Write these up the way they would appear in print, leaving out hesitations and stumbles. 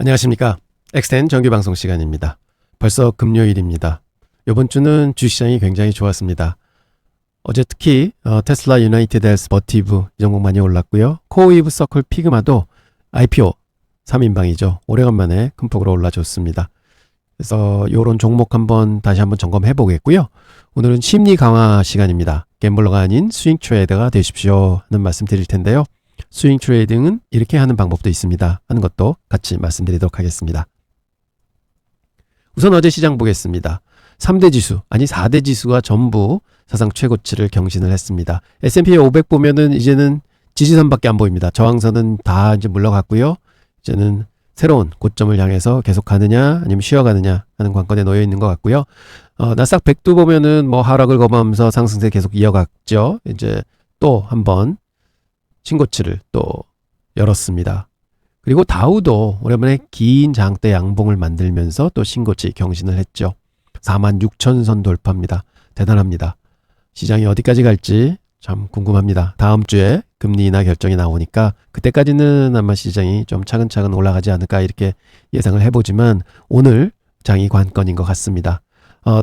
안녕하십니까. 엑스텐 정규방송 시간입니다. 벌써 금요일입니다. 이번 주는 주시장이 굉장히 좋았습니다. 어제 특히 테슬라 유나이티드 헬스 버티브 이 종목 많이 올랐고요. 코어웨이브 서클 피그마도 IPO 3인방이죠. 오래간만에 큰 폭으로 올라줬습니다. 그래서 이런 종목 다시 한번 점검해 보겠고요. 오늘은 심리 강화 시간입니다. 갬블러가 아닌 스윙 트레이더가 되십시오 하는 말씀 드릴 텐데요. 스윙 트레이딩은 이렇게 하는 방법도 있습니다 하는 것도 같이 말씀드리도록 하겠습니다. 우선 어제 시장 보겠습니다. 3대 지수, 아니 4대 지수가 전부 사상 최고치를 경신을 했습니다. S&P 500 보면은 이제는 지지선밖에 안 보입니다. 저항선은 다 이제 물러갔고요. 이제는 새로운 고점을 향해서 계속 가느냐 아니면 쉬어가느냐 하는 관건에 놓여 있는 것 같고요. 나스닥 100도 보면은 뭐 하락을 거부하면서 상승세 계속 이어갔죠. 이제 또 한번 신고치를 또 열었습니다. 그리고 다우도 오랜만에 긴 장대 양봉을 만들면서 또 신고치 경신을 했죠. 46,000선 돌파입니다. 대단합니다. 시장이 어디까지 갈지 참 궁금합니다. 다음 주에 금리 인하 결정이 나오니까 그때까지는 아마 시장이 좀 차근차근 올라가지 않을까 이렇게 예상을 해보지만 오늘 장이 관건인 것 같습니다.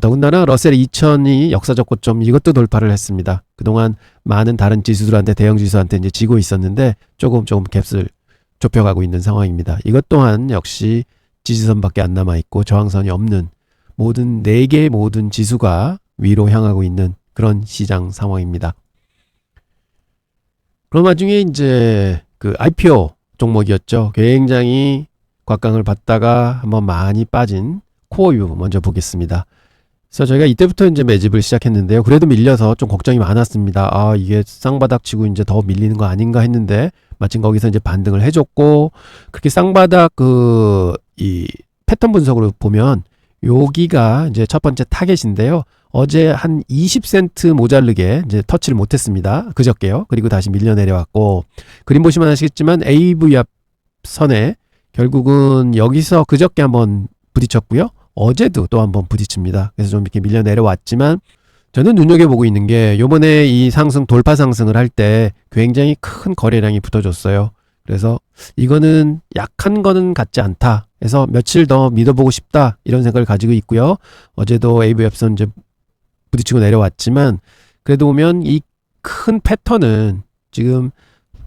더군다나 러셀 2000이 역사적 고점 이것도 돌파를 했습니다. 그동안 많은 다른 지수들한테 대형 지수한테 이제 지고 있었는데 조금 갭을 좁혀가고 있는 상황입니다. 이것 또한 역시 지지선밖에 안 남아있고 저항선이 없는 모든 4개의 모든 지수가 위로 향하고 있는 그런 시장 상황입니다. 그런 와중에 이제 그 IPO 종목이었죠. 굉장히 곽강을 받다가 한번 많이 빠진 코어유 먼저 보겠습니다. 그래서 저희가 이때부터 이제 매집을 시작했는데요. 그래도 밀려서 좀 걱정이 많았습니다. 이게 쌍바닥 치고 이제 더 밀리는 거 아닌가 했는데 마침 거기서 이제 반등을 해줬고 그렇게 쌍바닥 이 패턴 분석으로 보면 여기가 이제 첫 번째 타겟인데요. 어제 한 20센트 모자르게 이제 터치를 못했습니다. 그저께요. 그리고 다시 밀려 내려왔고 그림 보시면 아시겠지만 AV 앞 선에 결국은 여기서 그저께 한번 부딪혔고요. 어제도 또 한번 부딪힙니다. 그래서 좀 이렇게 밀려 내려왔지만 저는 눈여겨보고 있는 게 요번에 이 상승 돌파 상승을 할 때 굉장히 큰 거래량이 붙어줬어요. 그래서 이거는 약한 거는 같지 않다. 그래서 며칠 더 믿어보고 싶다. 이런 생각을 가지고 있고요. 어제도 AVF선 이제 부딪히고 내려왔지만 그래도 보면 이 큰 패턴은 지금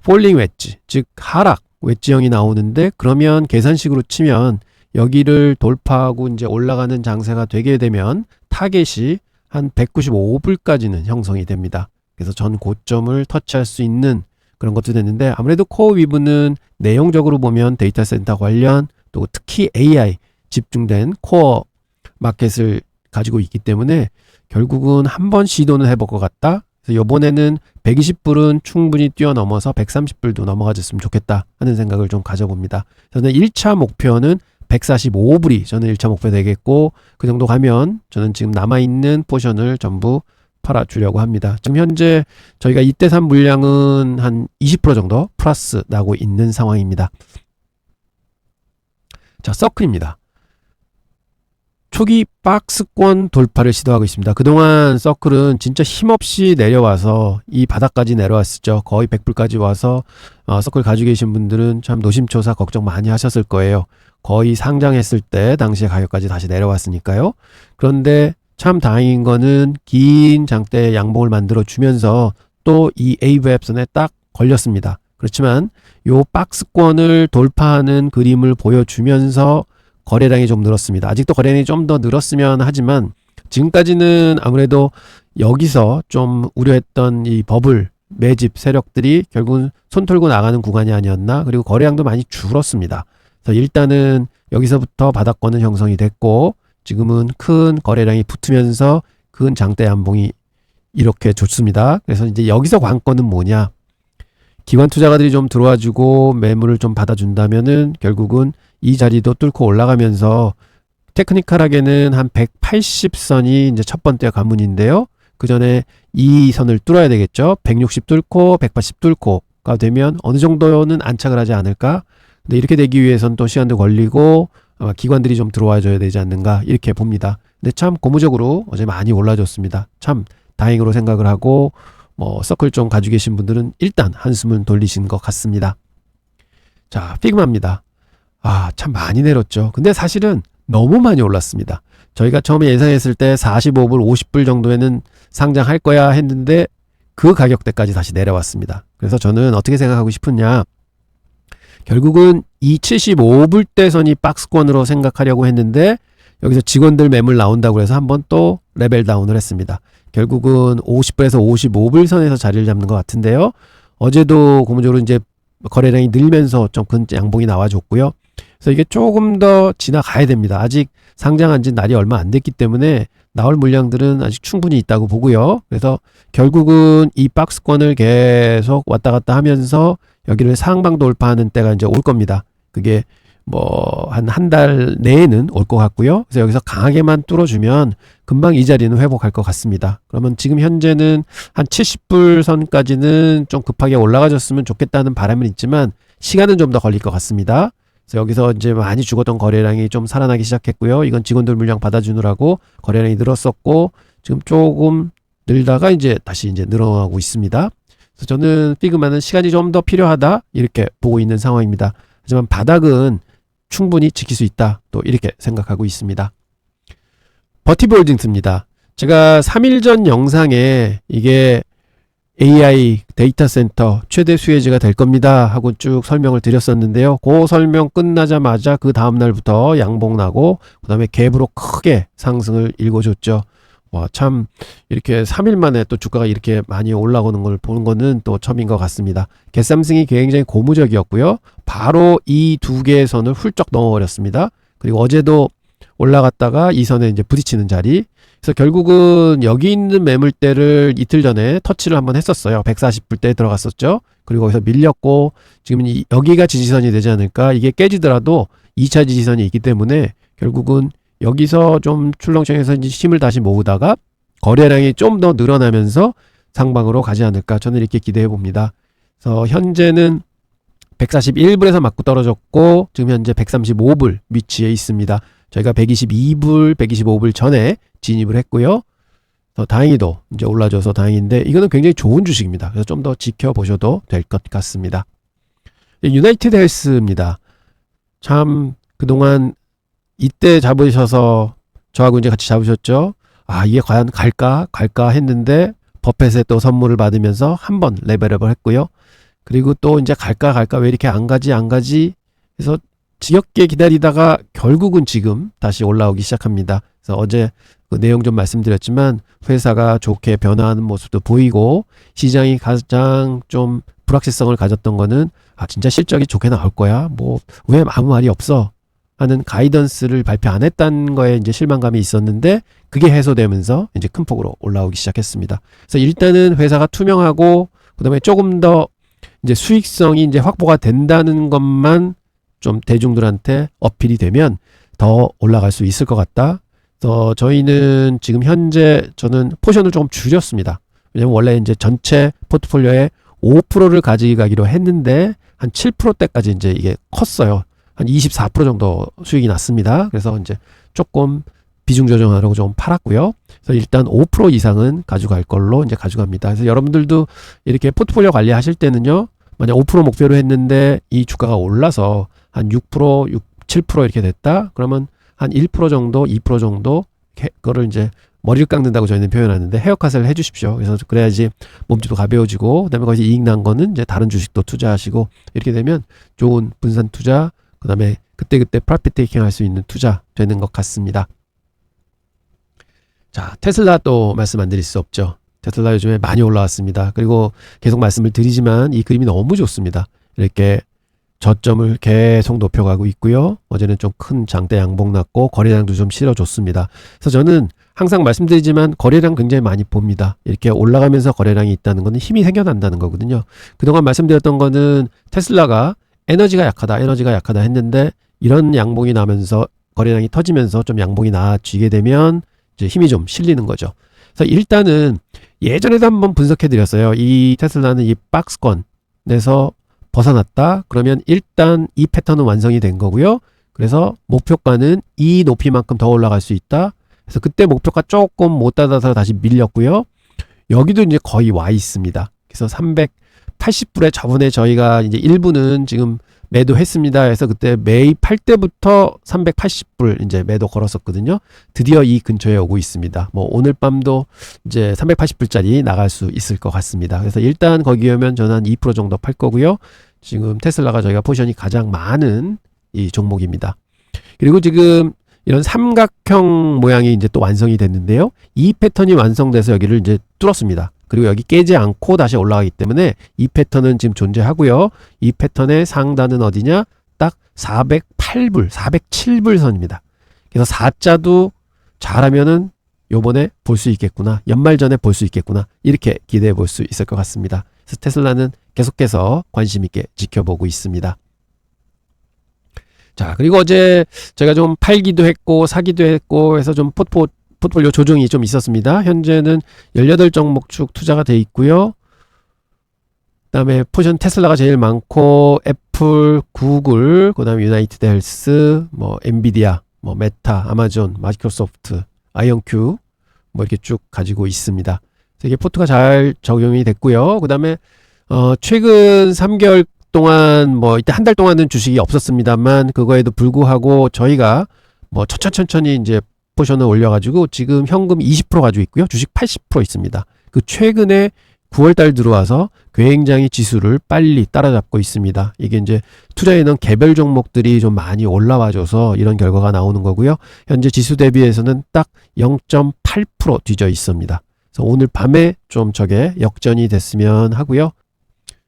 폴링 웨지, 즉 하락 웨지형이 나오는데 그러면 계산식으로 치면 여기를 돌파하고 이제 올라가는 장세가 되게 되면 타겟이 한 195불까지는 형성이 됩니다. 그래서 전 고점을 터치할 수 있는 그런 것도 됐는데 아무래도 코어 위브는 내용적으로 보면 데이터 센터 관련 또 특히 AI 집중된 코어 마켓을 가지고 있기 때문에 결국은 한번 시도는 해볼 것 같다. 그래서 이번에는 120불은 충분히 뛰어넘어서 130불도 넘어가줬으면 좋겠다 하는 생각을 좀 가져봅니다. 저는 1차 목표는 145불이 저는 1차 목표 되겠고 그 정도 가면 저는 지금 남아있는 포션을 전부 팔아주려고 합니다. 지금 현재 저희가 이때 산 물량은 한 20% 정도 플러스 나고 있는 상황입니다. 자, 서클입니다. 초기 박스권 돌파를 시도하고 있습니다. 그동안 서클은 진짜 힘없이 내려와서 이 바닥까지 내려왔었죠. 거의 100불까지 와서 서클 가지고 계신 분들은 참 노심초사 걱정 많이 하셨을 거예요. 거의 상장했을 때 당시의 가격까지 다시 내려왔으니까요. 그런데 참 다행인 거는 긴 장대 양봉을 만들어 주면서 또 이 AVF선에 딱 걸렸습니다. 그렇지만 요 박스권을 돌파하는 그림을 보여주면서 거래량이 좀 늘었습니다. 아직도 거래량이 좀 더 늘었으면 하지만 지금까지는 아무래도 여기서 좀 우려했던 이 버블 매집 세력들이 결국은 손 털고 나가는 구간이 아니었나. 그리고 거래량도 많이 줄었습니다. 그래서 일단은 여기서부터 바닥권은 형성이 됐고 지금은 큰 거래량이 붙으면서 큰 장대 양봉이 이렇게 좋습니다. 그래서 이제 여기서 관건은 뭐냐. 기관 투자가들이 좀 들어와주고 매물을 좀 받아준다면은 결국은 이 자리도 뚫고 올라가면서 테크니컬하게는 한 180선이 이제 첫 번째 관문인데요. 그 전에 이 선을 뚫어야 되겠죠. 160 뚫고 180 뚫고가 되면 어느 정도는 안착을 하지 않을까. 근데 이렇게 되기 위해선 또 시간도 걸리고 아마 기관들이 좀 들어와 줘야 되지 않는가 이렇게 봅니다. 근데 참 고무적으로 어제 많이 올라줬습니다. 참 다행으로 생각을 하고 서클 좀 가지고 계신 분들은 일단 한숨은 돌리신 것 같습니다. 자, 피그마입니다. 참 많이 내렸죠. 근데 사실은 너무 많이 올랐습니다. 저희가 처음에 예상했을 때 45불, 50불 정도에는 상장할 거야 했는데 그 가격대까지 다시 내려왔습니다. 그래서 저는 어떻게 생각하고 싶으냐. 결국은 이 75불대 선이 박스권으로 생각하려고 했는데 여기서 직원들 매물 나온다고 해서 한번 또 레벨 다운을 했습니다. 결국은 50불에서 55불 선에서 자리를 잡는 것 같은데요. 어제도 고무적으로 이제 거래량이 늘면서 좀 큰 양봉이 나와줬고요. 그래서 이게 조금 더 지나가야 됩니다. 아직 상장한 지 날이 얼마 안 됐기 때문에 나올 물량들은 아직 충분히 있다고 보고요. 그래서 결국은 이 박스권을 계속 왔다 갔다 하면서 여기를 상방 돌파하는 때가 이제 올 겁니다. 그게 뭐 한 달 내에는 올 것 같고요. 그래서 여기서 강하게만 뚫어주면 금방 이 자리는 회복할 것 같습니다. 그러면 지금 현재는 한 70불 선까지는 좀 급하게 올라가줬으면 좋겠다는 바람은 있지만 시간은 좀 더 걸릴 것 같습니다. 그래서 여기서 이제 많이 죽었던 거래량이 좀 살아나기 시작했고요. 이건 직원들 물량 받아주느라고 거래량이 늘었었고 지금 조금 늘다가 이제 다시 이제 늘어나고 있습니다. 그래서 저는 피그마는 시간이 좀 더 필요하다 이렇게 보고 있는 상황입니다. 하지만 바닥은 충분히 지킬 수 있다 또 이렇게 생각하고 있습니다. 버티볼딩스입니다. 제가 3일 전 영상에 이게 AI 데이터 센터 최대 수혜지가 될 겁니다 하고 쭉 설명을 드렸었는데요. 그 설명 끝나자마자 그 다음날부터 양봉 나고 그 다음에 갭으로 크게 상승을 일궈줬죠. 참 이렇게 3일 만에 또 주가가 이렇게 많이 올라오는 걸 보는 거는 또 처음인 것 같습니다. 갭상승이 굉장히 고무적이었고요. 바로 이 두 개의 선을 훌쩍 넘어버렸습니다. 그리고 어제도 올라갔다가 이 선에 이제 부딪히는 자리. 그래서 결국은 여기 있는 매물대를 이틀 전에 터치를 한번 했었어요. 140불대에 들어갔었죠. 그리고 거기서 밀렸고 지금 여기가 지지선이 되지 않을까. 이게 깨지더라도 2차 지지선이 있기 때문에 결국은 여기서 좀 출렁청해서 이제 힘을 다시 모으다가 거래량이 좀 더 늘어나면서 상방으로 가지 않을까 저는 이렇게 기대해 봅니다. 그래서 현재는 141불에서 맞고 떨어졌고 지금 현재 135불 위치에 있습니다. 저희가 122불, 125불 전에 진입을 했고요. 다행히도 이제 올라줘서 다행인데 이거는 굉장히 좋은 주식입니다. 그래서 좀 더 지켜보셔도 될 것 같습니다. 유나이티드 헬스입니다. 참 그동안 이때 잡으셔서 저하고 이제 같이 잡으셨죠. 이게 과연 갈까 했는데 버펫에 또 선물을 받으면서 한번 레벨업을 했고요. 그리고 또 이제 갈까 왜 이렇게 안 가지 해서 지겹게 기다리다가 결국은 지금 다시 올라오기 시작합니다. 그래서 어제 그 내용 좀 말씀드렸지만 회사가 좋게 변화하는 모습도 보이고 시장이 가장 좀 불확실성을 가졌던 거는 진짜 실적이 좋게 나올 거야. 왜 아무 말이 없어 하는 가이던스를 발표 안 했다는 거에 이제 실망감이 있었는데 그게 해소되면서 이제 큰 폭으로 올라오기 시작했습니다. 그래서 일단은 회사가 투명하고 그다음에 조금 더 이제 수익성이 이제 확보가 된다는 것만 좀 대중들한테 어필이 되면 더 올라갈 수 있을 것 같다. 그래서 저희는 지금 현재 저는 포션을 조금 줄였습니다. 왜냐면 원래 이제 전체 포트폴리오의 5%를 가져가기로 했는데 한 7%대까지 이제 이게 컸어요. 한 24% 정도 수익이 났습니다. 그래서 이제 조금 비중 조정하려고 좀 팔았고요. 그래서 일단 5% 이상은 가져갈 걸로 이제 가져갑니다. 그래서 여러분들도 이렇게 포트폴리오 관리하실 때는요. 만약 5% 목표로 했는데 이 주가가 올라서 한 6%, 7% 이렇게 됐다. 그러면 한 1% 정도, 2% 정도 그거를 이제 머리를 깎는다고 저희는 표현하는데 헤어컷을 해주십시오. 그래서 그래야지 몸집도 가벼워지고 그다음에 거기서 이익 난 거는 이제 다른 주식도 투자하시고 이렇게 되면 좋은 분산 투자 그다음에 그때그때 프로핏 테이킹 할 수 있는 투자 되는 것 같습니다. 자, 테슬라 또 말씀 안 드릴 수 없죠. 테슬라 요즘에 많이 올라왔습니다. 그리고 계속 말씀을 드리지만 이 그림이 너무 좋습니다. 이렇게 저점을 계속 높여가고 있고요. 어제는 좀 큰 장대 양봉 났고 거래량도 좀 실어줬습니다. 그래서 저는 항상 말씀드리지만 거래량 굉장히 많이 봅니다. 이렇게 올라가면서 거래량이 있다는 것은 힘이 생겨난다는 거거든요. 그동안 말씀드렸던 거는 테슬라가 에너지가 약하다 했는데 이런 양봉이 나면서 거래량이 터지면서 좀 양봉이 나아지게 되면 이제 힘이 좀 실리는 거죠. 그래서 일단은 예전에도 한번 분석해 드렸어요. 이 테슬라는 이 박스권에서 벗어났다. 그러면 일단 이 패턴은 완성이 된 거고요. 그래서 목표가는 이 높이만큼 더 올라갈 수 있다. 그래서 그때 목표가 조금 못 닫아서 다시 밀렸고요. 여기도 이제 거의 와 있습니다. 그래서 380불에 저번에 저희가 이제 일부는 지금 매도했습니다 해서 그때 매입할 때부터 380불 이제 매도 걸었었거든요. 드디어 이 근처에 오고 있습니다. 뭐 오늘 밤도 이제 380불짜리 나갈 수 있을 것 같습니다. 그래서 일단 거기 오면 저는 한 2% 정도 팔 거고요. 지금 테슬라가 저희가 포지션이 가장 많은 이 종목입니다. 그리고 지금 이런 삼각형 모양이 이제 또 완성이 됐는데요. 이 패턴이 완성돼서 여기를 이제 뚫었습니다. 그리고 여기 깨지 않고 다시 올라가기 때문에 이 패턴은 지금 존재하고요. 이 패턴의 상단은 어디냐? 딱 408불, 407불 선입니다. 그래서 4자도 잘하면은 요번에 볼 수 있겠구나. 연말 전에 볼 수 있겠구나. 이렇게 기대해 볼 수 있을 것 같습니다. 그래서 테슬라는 계속해서 관심 있게 지켜보고 있습니다. 자, 그리고 어제 제가 좀 팔기도 했고 사기도 했고 해서 좀 포트폴리오 조정이 좀 있었습니다. 현재는 18종목축 투자가 돼 있고요. 그다음에 포지션 테슬라가 제일 많고 애플, 구글, 그다음에 유나이티드 헬스, 뭐 엔비디아, 뭐 메타, 아마존, 마이크로소프트, 아이언큐 뭐 이렇게 쭉 가지고 있습니다. 그래서 이게 포트가 잘 적용이 됐고요. 그다음에 최근 3개월 동안 뭐 이때 한 달 동안은 주식이 없었습니다만 그거에도 불구하고 저희가 뭐 천천히 이제 포션을 올려가지고 지금 현금 20% 가지고 있고요. 주식 80% 있습니다. 그 최근에 9월달 들어와서 굉장히 지수를 빨리 따라잡고 있습니다. 이게 이제 투자해 놓은 개별 종목들이 좀 많이 올라와줘서 이런 결과가 나오는 거고요. 현재 지수 대비해서는 딱 0.8% 뒤져 있습니다. 그래서 오늘 밤에 좀 저게 역전이 됐으면 하고요.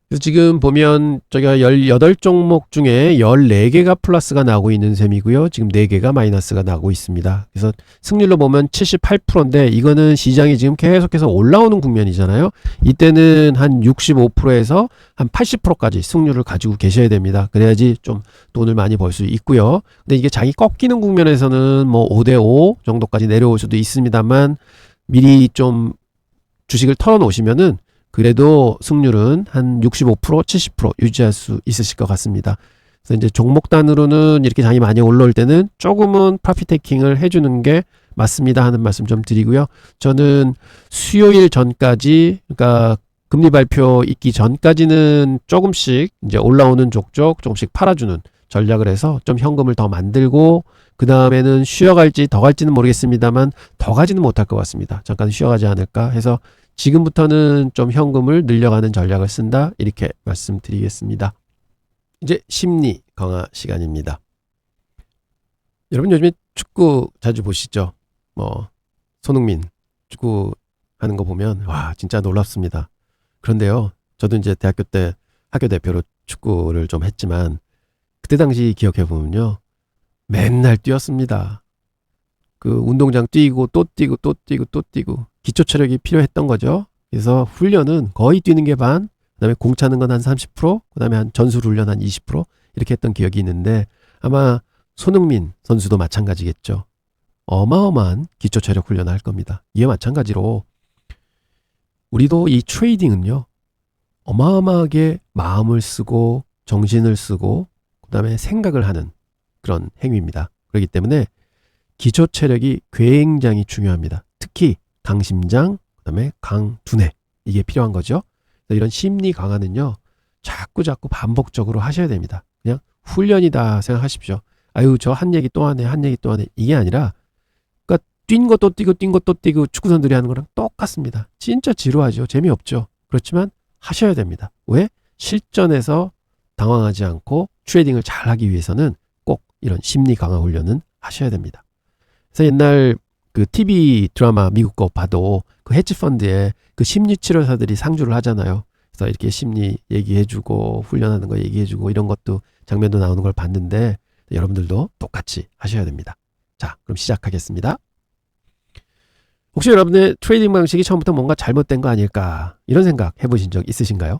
그래서 지금 보면 저희가 18종목 중에 14개가 플러스가 나오고 있는 셈이고요. 지금 4개가 마이너스가 나오고 있습니다. 그래서 승률로 보면 78%인데 이거는 시장이 지금 계속해서 올라오는 국면이잖아요. 이때는 한 65%에서 한 80%까지 승률을 가지고 계셔야 됩니다. 그래야지 좀 돈을 많이 벌 수 있고요. 근데 이게 장이 꺾이는 국면에서는 뭐 5대5 정도까지 내려올 수도 있습니다만 미리 좀 주식을 털어 놓으시면은 그래도 승률은 한 65%, 70% 유지할 수 있으실 것 같습니다. 그래서 이제 종목 단으로는 이렇게 장이 많이 올라올 때는 조금은 프로핏 테이킹을 해주는 게 맞습니다 하는 말씀 좀 드리고요. 저는 수요일 전까지, 그러니까 금리 발표 있기 전까지는 조금씩 이제 올라오는 족족 조금씩 팔아주는 전략을 해서 좀 현금을 더 만들고 그 다음에는 쉬어갈지 더 갈지는 모르겠습니다만 더 가지는 못할 것 같습니다. 잠깐 쉬어가지 않을까 해서 지금부터는 좀 현금을 늘려가는 전략을 쓴다 이렇게 말씀드리겠습니다. 이제 심리 강화 시간입니다. 여러분 요즘에 축구 자주 보시죠? 뭐 손흥민 축구 하는 거 보면 와 진짜 놀랍습니다. 그런데요 저도 이제 대학교 때 학교 대표로 축구를 좀 했지만 그때 당시 기억해 보면요 맨날 뛰었습니다. 그 운동장 뛰고 또 뛰고 또 뛰고 또 뛰고 기초 체력이 필요했던 거죠. 그래서 훈련은 거의 뛰는 게 반, 그다음에 공 차는 건 한 30%, 그다음에 한 전술 훈련 한 20% 이렇게 했던 기억이 있는데 아마 손흥민 선수도 마찬가지겠죠. 어마어마한 기초 체력 훈련을 할 겁니다. 이에 마찬가지로 우리도 이 트레이딩은요. 어마어마하게 마음을 쓰고 정신을 쓰고 그다음에 생각을 하는 그런 행위입니다. 그렇기 때문에 기초 체력이 굉장히 중요합니다. 특히 강심장, 그다음에 강두뇌 이게 필요한 거죠. 이런 심리 강화는요. 자꾸 반복적으로 하셔야 됩니다. 그냥 훈련이다 생각하십시오. 아유 저 한 얘기 또 하네 한 얘기 또 하네 이게 아니라 그러니까 뛴 것도 뛰고 뛴 것도 뛰고 축구 선수들이 하는 거랑 똑같습니다. 진짜 지루하죠. 재미없죠. 그렇지만 하셔야 됩니다. 왜? 실전에서 당황하지 않고 트레이딩을 잘하기 위해서는 꼭 이런 심리 강화 훈련은 하셔야 됩니다. 그래서 옛날 그 TV 드라마 미국 거 봐도 그 헤지펀드에 그 심리 치료사들이 상주를 하잖아요. 그래서 이렇게 심리 얘기해주고 훈련하는 거 얘기해주고 이런 것도 장면도 나오는 걸 봤는데 여러분들도 똑같이 하셔야 됩니다. 자, 그럼 시작하겠습니다. 혹시 여러분의 트레이딩 방식이 처음부터 뭔가 잘못된 거 아닐까 이런 생각 해보신 적 있으신가요?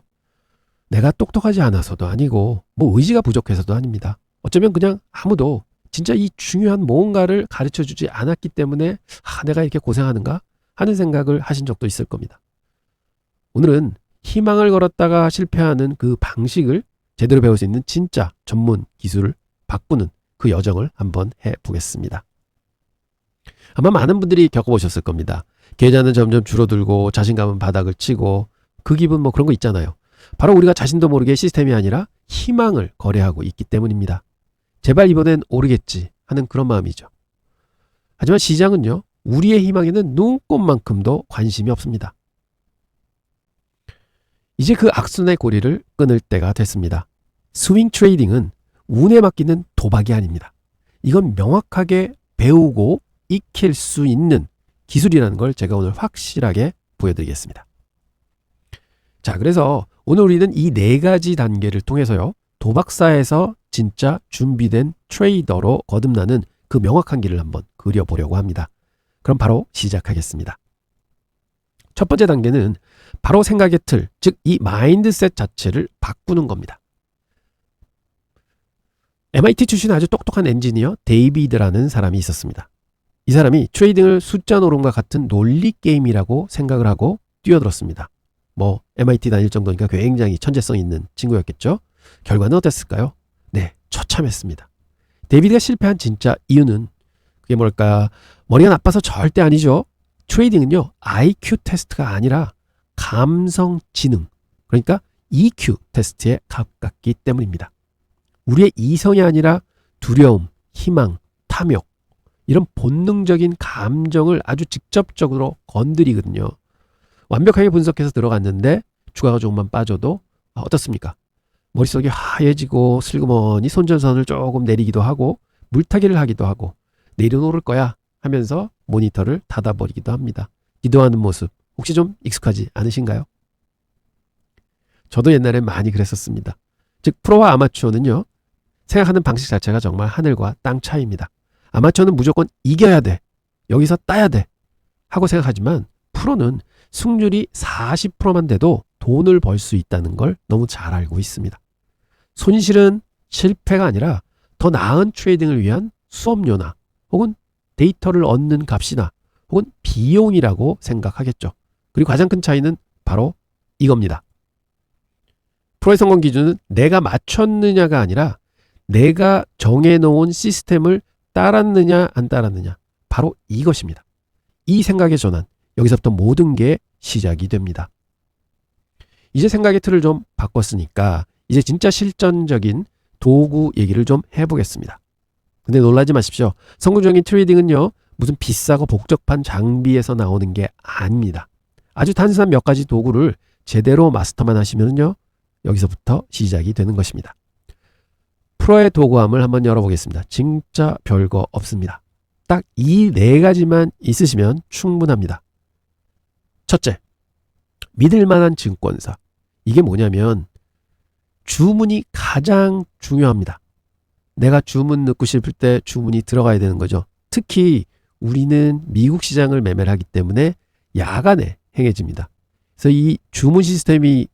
내가 똑똑하지 않아서도 아니고 뭐 의지가 부족해서도 아닙니다. 어쩌면 그냥 아무도 진짜 이 중요한 뭔가를 가르쳐주지 않았기 때문에 내가 이렇게 고생하는가 하는 생각을 하신 적도 있을 겁니다. 오늘은 희망을 걸었다가 실패하는 그 방식을 제대로 배울 수 있는 진짜 전문 기술을 바꾸는 그 여정을 한번 해보겠습니다. 아마 많은 분들이 겪어보셨을 겁니다. 계좌는 점점 줄어들고 자신감은 바닥을 치고 그 기분 뭐 그런 거 있잖아요. 바로 우리가 자신도 모르게 시스템이 아니라 희망을 거래하고 있기 때문입니다. 제발 이번엔 오르겠지 하는 그런 마음이죠. 하지만 시장은요, 우리의 희망에는 눈꼽만큼도 관심이 없습니다. 이제 그 악순환의 고리를 끊을 때가 됐습니다. 스윙 트레이딩은 운에 맡기는 도박이 아닙니다. 이건 명확하게 배우고 익힐 수 있는 기술이라는 걸 제가 오늘 확실하게 보여드리겠습니다. 자, 그래서 오늘 우리는 이 4가지 단계를 통해서요, 도박사에서 진짜 준비된 트레이더로 거듭나는 그 명확한 길을 한번 그려보려고 합니다. 그럼 바로 시작하겠습니다. 첫 번째 단계는 바로 생각의 틀, 즉 이 마인드셋 자체를 바꾸는 겁니다. MIT 출신 아주 똑똑한 엔지니어 데이비드라는 사람이 있었습니다. 이 사람이 트레이딩을 숫자 노름과 같은 논리 게임이라고 생각을 하고 뛰어들었습니다. MIT 다닐 정도니까 굉장히 천재성 있는 친구였겠죠. 결과는 어땠을까요? 네, 처참했습니다. 데이비드가 실패한 진짜 이유는 그게 뭘까? 머리가 나빠서 절대 아니죠. 트레이딩은요, IQ 테스트가 아니라 감성 지능, 그러니까 EQ 테스트에 가깝기 때문입니다. 우리의 이성이 아니라 두려움, 희망, 탐욕, 이런 본능적인 감정을 아주 직접적으로 건드리거든요. 완벽하게 분석해서 들어갔는데 주가가 조금만 빠져도 어떻습니까? 머릿속이 하얘지고 슬그머니 손전선을 조금 내리기도 하고 물타기를 하기도 하고 내일은 오를 거야 하면서 모니터를 닫아버리기도 합니다. 기도하는 모습 혹시 좀 익숙하지 않으신가요? 저도 옛날에 많이 그랬었습니다. 즉 프로와 아마추어는요, 생각하는 방식 자체가 정말 하늘과 땅 차이입니다. 아마추어는 무조건 이겨야 돼, 여기서 따야 돼 하고 생각하지만 프로는 승률이 40%만 돼도 돈을 벌 수 있다는 걸 너무 잘 알고 있습니다. 손실은 실패가 아니라 더 나은 트레이딩을 위한 수업료나 혹은 데이터를 얻는 값이나 혹은 비용이라고 생각하겠죠. 그리고 가장 큰 차이는 바로 이겁니다. 프로의 성공 기준은 내가 맞췄느냐가 아니라 내가 정해놓은 시스템을 따랐느냐 안 따랐느냐, 바로 이것입니다. 이 생각의 전환, 여기서부터 모든 게 시작이 됩니다. 이제 생각의 틀을 좀 바꿨으니까 이제 진짜 실전적인 도구 얘기를 좀 해보겠습니다. 근데 놀라지 마십시오. 성공적인 트레이딩은요, 무슨 비싸고 복잡한 장비에서 나오는 게 아닙니다. 아주 단순한 몇 가지 도구를 제대로 마스터만 하시면요, 여기서부터 시작이 되는 것입니다. 프로의 도구함을 한번 열어보겠습니다. 진짜 별거 없습니다. 딱 이 4가지만 있으시면 충분합니다. 첫째, 믿을 만한 증권사. 이게 뭐냐면 주문이 가장 중요합니다. 내가 주문 넣고 싶을 때 주문이 들어가야 되는 거죠. 특히 우리는 미국 시장을 매매를 하기 때문에 야간에 행해집니다. 그래서 이 주문 시스템이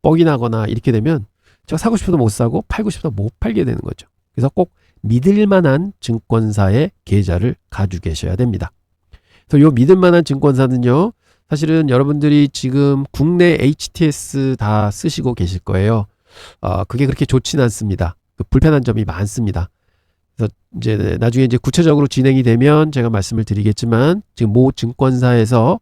뻑이 나거나 이렇게 되면 제가 사고 싶어도 못 사고 팔고 싶어도 못 팔게 되는 거죠. 그래서 꼭 믿을 만한 증권사의 계좌를 가지고 계셔야 됩니다. 그래서 이 믿을 만한 증권사는요, 사실은 여러분들이 지금 국내 HTS 다 쓰시고 계실 거예요. 그게 그렇게 좋지는 않습니다. 불편한 점이 많습니다. 그래서 이제 나중에 이제 구체적으로 진행이 되면 제가 말씀을 드리겠지만, 지금 모 증권사에서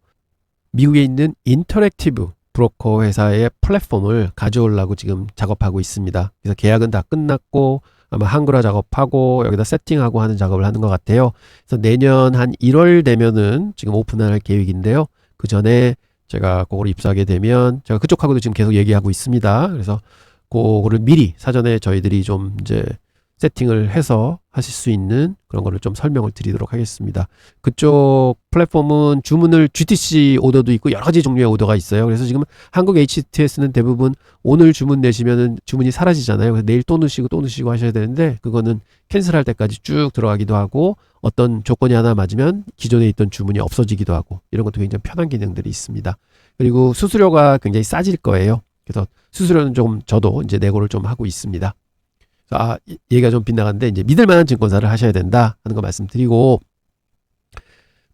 미국에 있는 인터랙티브 브로커 회사의 플랫폼을 가져오려고 지금 작업하고 있습니다. 그래서 계약은 다 끝났고 아마 한글화 작업하고 여기다 세팅하고 하는 작업을 하는 것 같아요. 그래서 내년 한 1월 되면은 지금 오픈할 계획인데요. 그 전에 제가 그걸 입사하게 되면 제가 그쪽하고도 지금 계속 얘기하고 있습니다. 그래서 그거를 미리 사전에 저희들이 좀 이제 세팅을 해서 하실 수 있는 그런 거를 좀 설명을 드리도록 하겠습니다. 그쪽 플랫폼은 주문을 GTC 오더도 있고 여러 가지 종류의 오더가 있어요. 그래서 지금 한국 HTS는 대부분 오늘 주문 내시면은 주문이 사라지잖아요. 그래서 내일 또 넣으시고 하셔야 되는데, 그거는 캔슬할 때까지 쭉 들어가기도 하고 어떤 조건이 하나 맞으면 기존에 있던 주문이 없어지기도 하고, 이런 것도 굉장히 편한 기능들이 있습니다. 그리고 수수료가 굉장히 싸질 거예요. 그래서 수수료는 좀 저도 이제 내고를 좀 하고 있습니다. 얘기가 좀 빗나갔는데, 이제 믿을 만한 증권사를 하셔야 된다 하는 거 말씀드리고,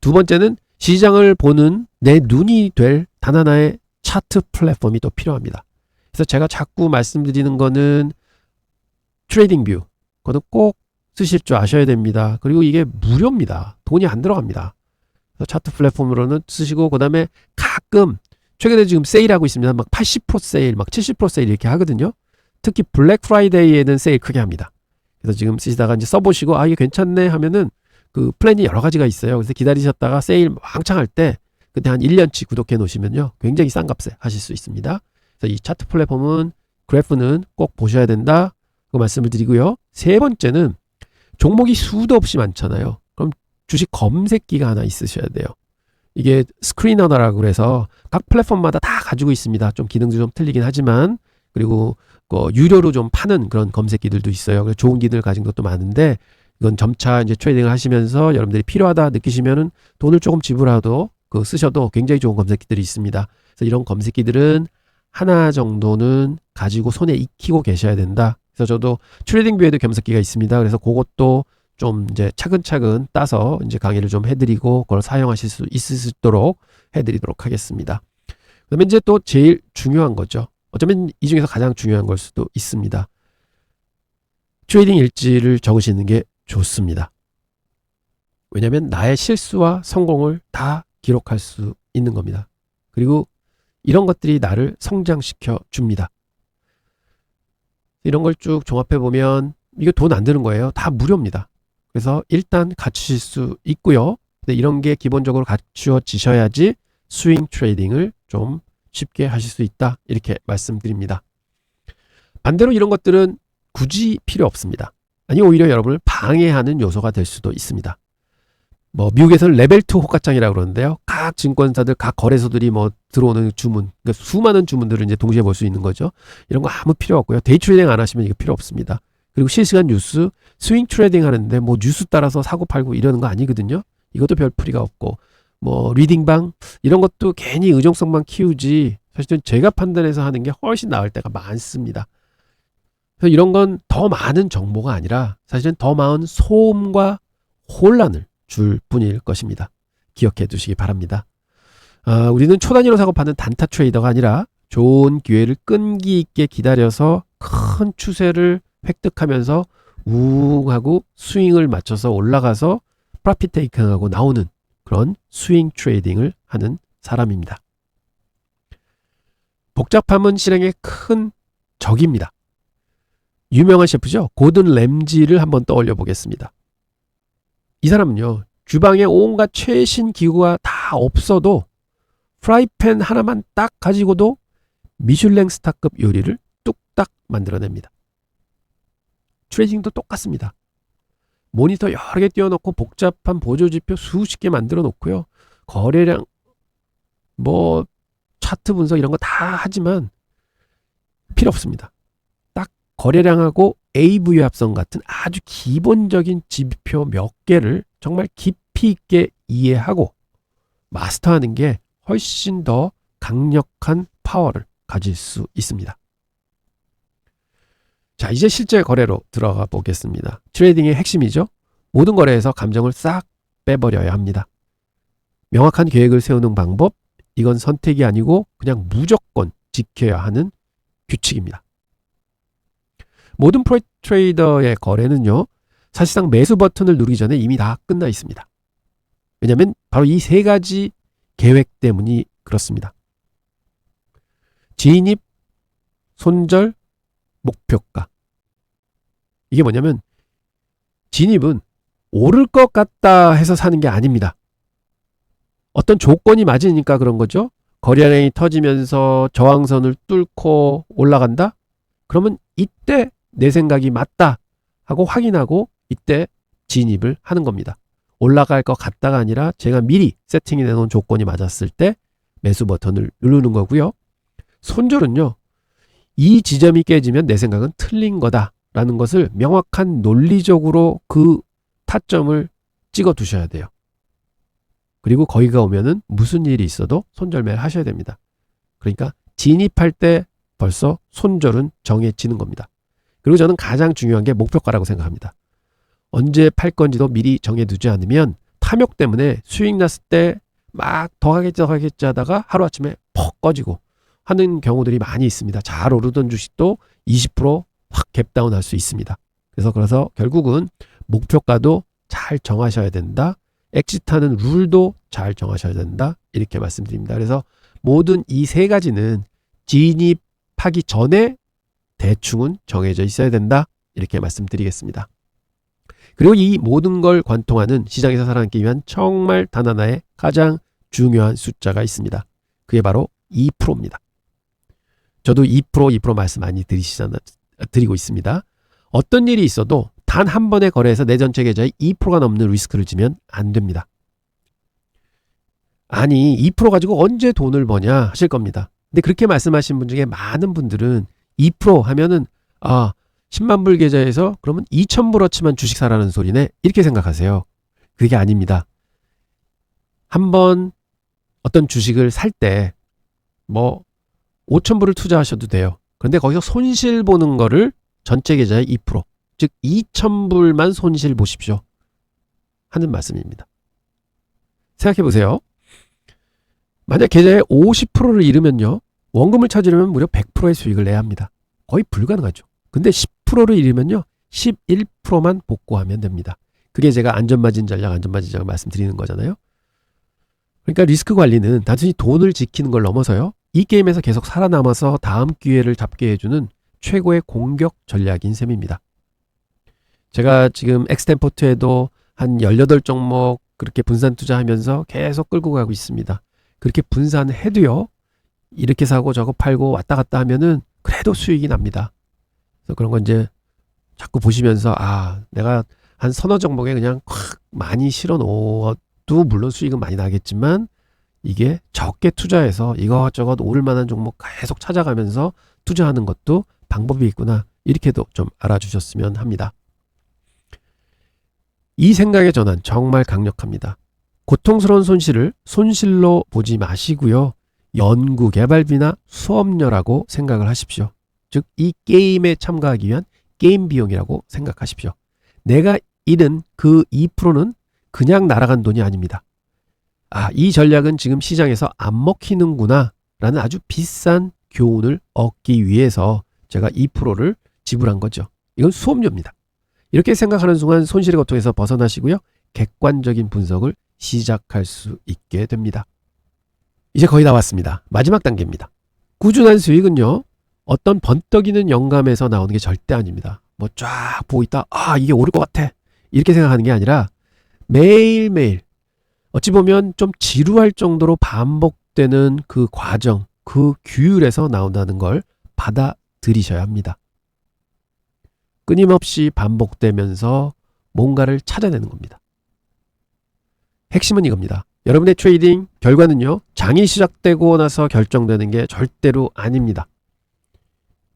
두 번째는 시장을 보는 내 눈이 될 단 하나의 차트 플랫폼이 또 필요합니다. 그래서 제가 자꾸 말씀드리는 거는 트레이딩 뷰, 그거는 꼭 쓰실 줄 아셔야 됩니다. 그리고 이게 무료입니다. 돈이 안 들어갑니다. 그래서 차트 플랫폼으로는 쓰시고, 그 다음에 가끔 최근에 지금 세일하고 있습니다. 막 80% 세일, 막 70% 세일 이렇게 하거든요. 특히 블랙 프라이데이에는 세일 크게 합니다. 그래서 지금 쓰시다가 이제 써보시고 이게 괜찮네 하면은 그 플랜이 여러 가지가 있어요. 그래서 기다리셨다가 세일 왕창 할 때 그때 한 1년치 구독해 놓으시면요. 굉장히 싼 값에 하실 수 있습니다. 그래서 이 차트 플랫폼은 그래프는 꼭 보셔야 된다. 그 말씀을 드리고요. 세 번째는 종목이 수도 없이 많잖아요. 그럼 주식 검색기가 하나 있으셔야 돼요. 이게 스크리너라고 그래서 각 플랫폼마다 다 가지고 있습니다. 좀 기능도 좀 틀리긴 하지만 그리고 유료로 좀 파는 그런 검색기들도 있어요. 그래서 좋은 기능을 가진 것도 많은데 이건 점차 이제 트레이딩을 하시면서 여러분들이 필요하다 느끼시면은 돈을 조금 지불하도 쓰셔도 굉장히 좋은 검색기들이 있습니다. 그래서 이런 검색기들은 하나 정도는 가지고 손에 익히고 계셔야 된다. 그래서 저도 트레이딩뷰에도 검색기가 있습니다. 그래서 그것도 좀 이제 차근차근 따서 이제 강의를 좀 해드리고 그걸 사용하실 수 있도록 해드리도록 하겠습니다. 그다음에 이제 또 제일 중요한 거죠. 어쩌면 이 중에서 가장 중요한 걸 수도 있습니다. 트레이딩 일지를 적으시는 게 좋습니다. 왜냐하면 나의 실수와 성공을 다 기록할 수 있는 겁니다. 그리고 이런 것들이 나를 성장시켜 줍니다. 이런 걸 쭉 종합해 보면 이게 돈 안 드는 거예요. 다 무료입니다. 그래서 일단 갖추실 수 있고요. 근데 이런 게 기본적으로 갖추어지셔야지 스윙 트레이딩을 좀 쉽게 하실 수 있다. 이렇게 말씀드립니다. 반대로 이런 것들은 굳이 필요 없습니다. 아니 오히려 여러분을 방해하는 요소가 될 수도 있습니다. 미국에서는 레벨 2 호가창이라고 그러는데요. 각 증권사들, 각 거래소들이 들어오는 주문, 그러니까 수많은 주문들을 이제 동시에 볼 수 있는 거죠. 이런 거 아무 필요 없고요. 데이 트레이딩 안 하시면 이거 필요 없습니다. 그리고 실시간 뉴스, 스윙 트레이딩 하는데 뉴스 따라서 사고 팔고 이러는 거 아니거든요. 이것도 별 풀이가 없고, 리딩방 이런 것도 괜히 의존성만 키우지 사실은 제가 판단해서 하는 게 훨씬 나을 때가 많습니다. 그래서 이런 건 더 많은 정보가 아니라 사실은 더 많은 소음과 혼란을 줄 뿐일 것입니다. 기억해 두시기 바랍니다. 우리는 초단위로 사고 파는 단타 트레이더가 아니라 좋은 기회를 끈기 있게 기다려서 큰 추세를 획득하면서 우웅하고 스윙을 맞춰서 올라가서 프로핏 테이킹하고 나오는 그런 스윙 트레이딩을 하는 사람입니다. 복잡함은 실행의 큰 적입니다. 유명한 셰프죠. 고든 램지를 한번 떠올려 보겠습니다. 이 사람은요. 주방에 온갖 최신 기구가 다 없어도 프라이팬 하나만 딱 가지고도 미슐랭 스타급 요리를 뚝딱 만들어냅니다. 트레이딩도 똑같습니다. 모니터 여러 개 띄워놓고 복잡한 보조지표 수십 개 만들어 놓고요. 거래량, 차트 분석 이런 거 다 하지만 필요 없습니다. 딱 거래량하고 AV 합성 같은 아주 기본적인 지표 몇 개를 정말 깊이 있게 이해하고 마스터하는 게 훨씬 더 강력한 파워를 가질 수 있습니다. 자, 이제 실제 거래로 들어가 보겠습니다. 트레이딩의 핵심이죠. 모든 거래에서 감정을 싹 빼버려야 합니다. 명확한 계획을 세우는 방법, 이건 선택이 아니고 그냥 무조건 지켜야 하는 규칙입니다. 모든 프로 트레이더의 거래는요, 사실상 매수 버튼을 누르기 전에 이미 다 끝나 있습니다. 왜냐하면 바로 이 세 가지 계획 때문이 그렇습니다. 진입, 손절, 목표가. 이게 뭐냐면 진입은 오를 것 같다 해서 사는 게 아닙니다. 어떤 조건이 맞으니까 그런 거죠. 거래량이 터지면서 저항선을 뚫고 올라간다? 그러면 이때 내 생각이 맞다 하고 확인하고 이때 진입을 하는 겁니다. 올라갈 것 같다가 아니라 제가 미리 세팅해 놓은 조건이 맞았을 때 매수 버튼을 누르는 거고요. 손절은요. 이 지점이 깨지면 내 생각은 틀린 거다라는 것을 명확한 논리적으로 그 타점을 찍어 두셔야 돼요. 그리고 거기가 오면은 무슨 일이 있어도 손절매를 하셔야 됩니다. 그러니까 진입할 때 벌써 손절은 정해지는 겁니다. 그리고 저는 가장 중요한 게 목표가라고 생각합니다. 언제 팔 건지도 미리 정해두지 않으면 탐욕 때문에 수익 났을 때 막 더 하겠지 하다가 하루아침에 퍽 꺼지고 하는 경우들이 많이 있습니다. 잘 오르던 주식도 20% 확 갭다운 할 수 있습니다. 그래서 결국은 목표가도 잘 정하셔야 된다. 엑짓하는 룰도 잘 정하셔야 된다. 이렇게 말씀드립니다. 그래서 모든 이 세 가지는 진입하기 전에 대충은 정해져 있어야 된다. 이렇게 말씀드리겠습니다. 그리고 이 모든 걸 관통하는 시장에서 살아남기 위한 정말 단 하나의 가장 중요한 숫자가 있습니다. 그게 바로 2%입니다. 저도 2% 말씀 많이 드리고 있습니다. 어떤 일이 있어도 단 한 번의 거래에서 내 전체 계좌의 2%가 넘는 리스크를 지면 안 됩니다. 아니 2% 가지고 언제 돈을 버냐 하실 겁니다. 근데 그렇게 말씀하신 분 중에 많은 분들은 2% 하면은 10만 불 계좌에서 그러면 2,000불어치만 주식 사라는 소리네 이렇게 생각하세요. 그게 아닙니다. 한번 어떤 주식을 살 때 뭐 5,000불을 투자하셔도 돼요. 그런데 거기서 손실 보는 거를 전체 계좌의 2%, 즉 2,000불만 손실 보십시오 하는 말씀입니다. 생각해 보세요. 만약 계좌의 50%를 잃으면요. 원금을 찾으려면 무려 100%의 수익을 내야 합니다. 거의 불가능하죠. 근데 10%를 잃으면요. 11%만 복구하면 됩니다. 그게 제가 안전마진 전략을 말씀드리는 거잖아요. 그러니까 리스크 관리는 단순히 돈을 지키는 걸 넘어서요. 이 게임에서 계속 살아남아서 다음 기회를 잡게 해주는 최고의 공격 전략인 셈입니다. 제가 지금 엑스템포트에도 한 18종목 그렇게 분산 투자하면서 계속 끌고 가고 있습니다. 그렇게 분산해도요. 이렇게 사고 저거 팔고 왔다 갔다 하면은 그래도 수익이 납니다. 그래서 그런 건 이제 자꾸 보시면서 내가 한 서너 종목에 그냥 확 많이 실어 놓아도 물론 수익은 많이 나겠지만 이게 적게 투자해서 이것저것 오를 만한 종목 계속 찾아가면서 투자하는 것도 방법이 있구나. 이렇게도 좀 알아주셨으면 합니다. 이 생각의 전환 정말 강력합니다. 고통스러운 손실을 손실로 보지 마시고요. 연구 개발비나 수업료라고 생각을 하십시오. 즉 이 게임에 참가하기 위한 게임 비용이라고 생각하십시오. 내가 잃은 그 2%는 그냥 날아간 돈이 아닙니다. 이 전략은 지금 시장에서 안 먹히는구나 라는 아주 비싼 교훈을 얻기 위해서 제가 2%를 지불한 거죠. 이건 수업료입니다. 이렇게 생각하는 순간 손실의 고통에서 벗어나시고요. 객관적인 분석을 시작할 수 있게 됩니다. 이제 거의 다 왔습니다. 마지막 단계입니다. 꾸준한 수익은요. 어떤 번떡이는 영감에서 나오는 게 절대 아닙니다. 뭐 쫙 보고 있다. 이게 오를 것 같아. 이렇게 생각하는 게 아니라 매일매일 어찌 보면 좀 지루할 정도로 반복되는 그 과정, 그 규율에서 나온다는 걸 받아들이셔야 합니다. 끊임없이 반복되면서 뭔가를 찾아내는 겁니다. 핵심은 이겁니다. 여러분의 트레이딩 결과는요. 장이 시작되고 나서 결정되는 게 절대로 아닙니다.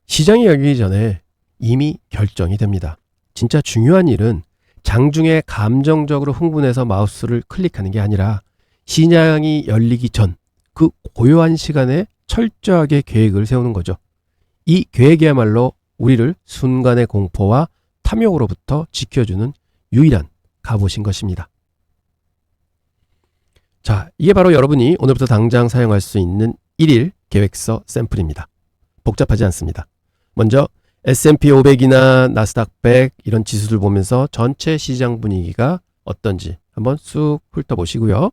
시장이 열리기 전에 이미 결정이 됩니다. 진짜 중요한 일은 장중에 감정적으로 흥분해서 마우스를 클릭하는 게 아니라 시장이 열리기 전 그 고요한 시간에 철저하게 계획을 세우는 거죠. 이 계획이야말로 우리를 순간의 공포와 탐욕으로부터 지켜주는 유일한 갑옷인 것입니다. 자, 이게 바로 여러분이 오늘부터 당장 사용할 수 있는 1일 계획서 샘플입니다. 복잡하지 않습니다. 먼저 S&P 500이나 나스닥 100 이런 지수들 보면서 전체 시장 분위기가 어떤지 한번 쑥 훑어보시고요.